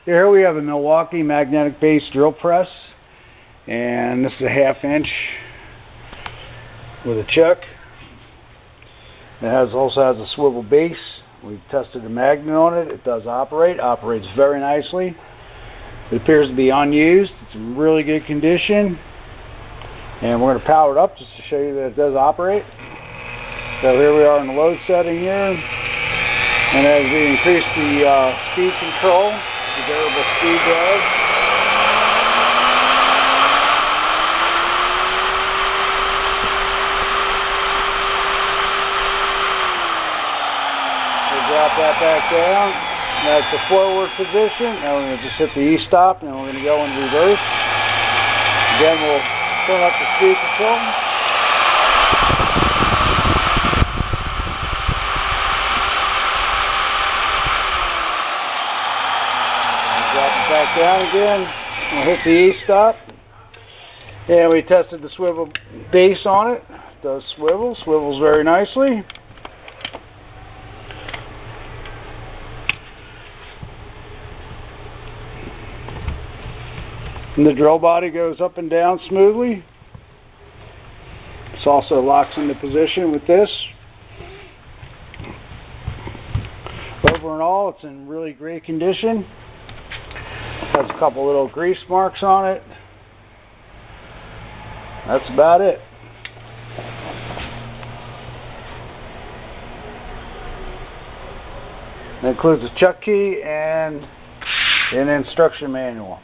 Here we have a Milwaukee magnetic base drill press, and this is a 1/2 inch with a chuck. It also has a swivel base. We've tested a magnet on it. It does operate. Operates very nicely. It appears to be unused. It's in really good condition, and we're going to power it up just to show you that it does operate. So here we are in the load setting here, and as we increase the speed control, the variable speed drive, we'll drop that back down. That's the forward position. Now we're going to just hit the E-stop, and then we're going to go in reverse. Again, we'll turn up the speed control. Drop it back down again. We'll hit the E-stop. And we tested the swivel base on it. It does swivel. Swivels very nicely. And the drill body goes up and down smoothly. This also locks into position with this. Over and all, it's in really great condition. Has a couple little grease marks on it. That's about it. It includes a chuck key and an instruction manual.